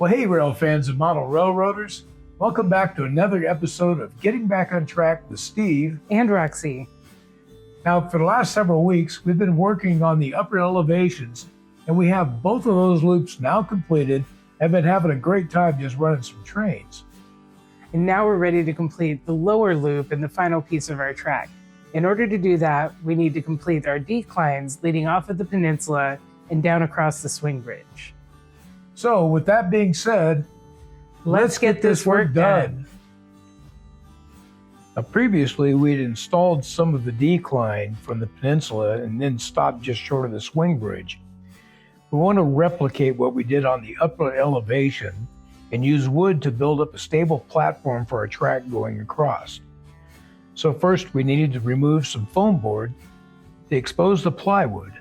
Well, hey, rail fans and model railroaders. Welcome back to another episode of Getting Back on Track with Steve and Roxy. Now, for the last several weeks, we've been working on the upper elevations, and we have both of those loops now completed and been having a great time just running some trains. And now we're ready to complete the lower loop and the final piece of our track. In order to do that, we need to complete our declines leading off of the peninsula and down across the swing bridge. So, with that being said, let's get this work done. Now, previously, we'd installed some of the decline from the peninsula and then stopped just short of the swing bridge. We want to replicate what we did on the upper elevation and use wood to build up a stable platform for our track going across. So first, we needed to remove some foam board to expose the plywood.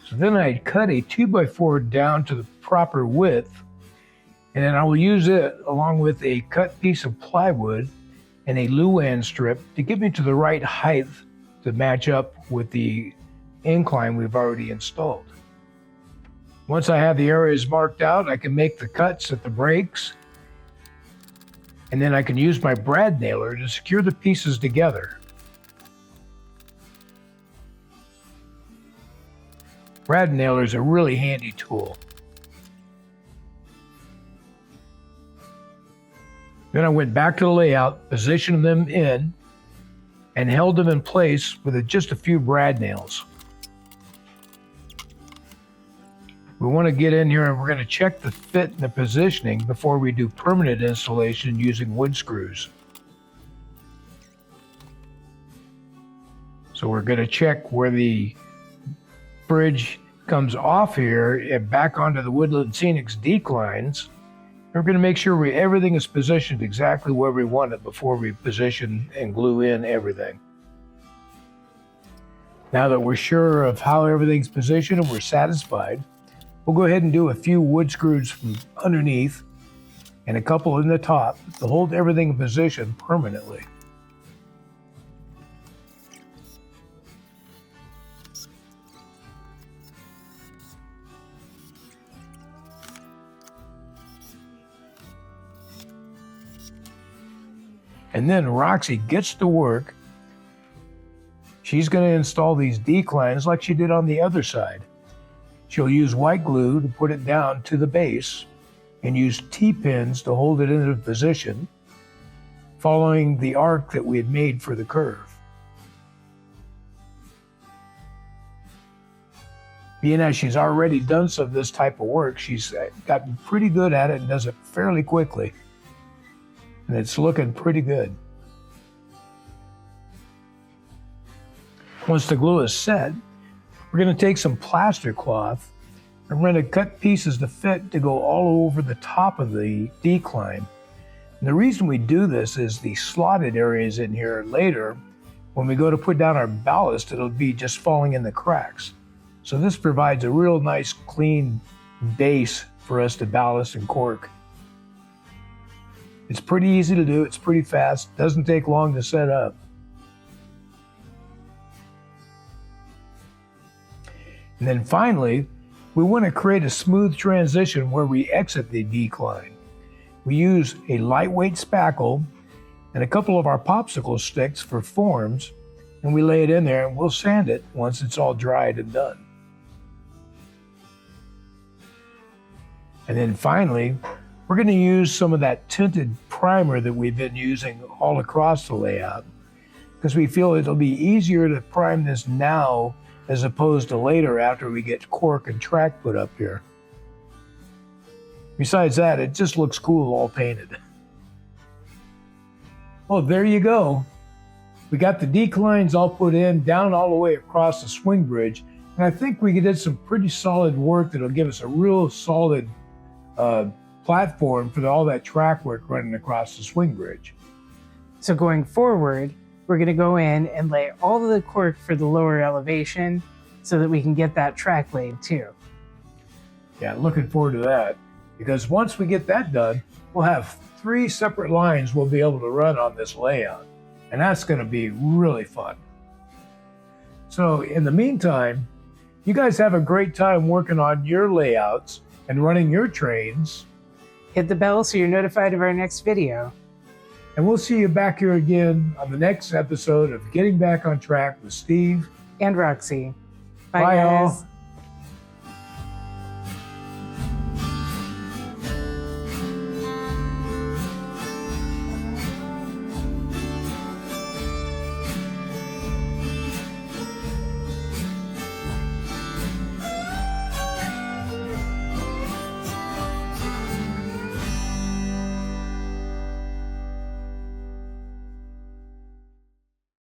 So then I cut a 2x4 down to the proper width, and then I will use it along with a cut piece of plywood and a Luan strip to get me to the right height to match up with the incline we've already installed. Once I have the areas marked out, I can make the cuts at the breaks, and then I can use my brad nailer to secure the pieces together. Brad nailer is a really handy tool. Then I went back to the layout, positioned them in, and held them in place with just a few brad nails. We want to get in here and we're going to check the fit and the positioning before we do permanent installation using wood screws. So we're going to check where the bridge comes off here and back onto the Woodland Scenics declines. We're going to make sure everything is positioned exactly where we want it before we position and glue in everything. Now that we're sure of how everything's positioned and we're satisfied, we'll go ahead and do a few wood screws from underneath and a couple in the top to hold everything in position permanently. And then Roxy gets to work. She's going to install these declines like she did on the other side. She'll use white glue to put it down to the base and use T-pins to hold it into position, following the arc that we had made for the curve. Being as she's already done some of this type of work, she's gotten pretty good at it and does it fairly quickly. And it's looking pretty good. Once the glue is set, we're going to take some plaster cloth and we're going to cut pieces to fit to go all over the top of the decline. And the reason we do this is the slotted areas in here later, when we go to put down our ballast, it'll be just falling in the cracks. So this provides a real nice clean base for us to ballast and cork. It's pretty easy to do, it's pretty fast, doesn't take long to set up. And then finally, we want to create a smooth transition where we exit the decline. We use a lightweight spackle and a couple of our popsicle sticks for forms, and we lay it in there and we'll sand it once it's all dried and done. And then finally, we're going to use some of that tinted primer that we've been using all across the layout, because we feel it'll be easier to prime this now as opposed to later after we get cork and track put up here. Besides that, it just looks cool all painted. Oh, there you go. We got the declines all put in, down all the way across the swing bridge, and I think we did some pretty solid work that'll give us a real solid platform for all that track work running across the swing bridge. So going forward, we're going to go in and lay all of the cork for the lower elevation so that we can get that track laid too. Yeah, looking forward to that, because once we get that done, we'll have 3 separate lines we'll be able to run on this layout, and that's going to be really fun. So in the meantime, You guys have a great time working on your layouts and running your trains. Hit the bell so you're notified of our next video. And we'll see you back here again on the next episode of Getting Back on Track with Steve And Roxy. Bye, y'all. guys.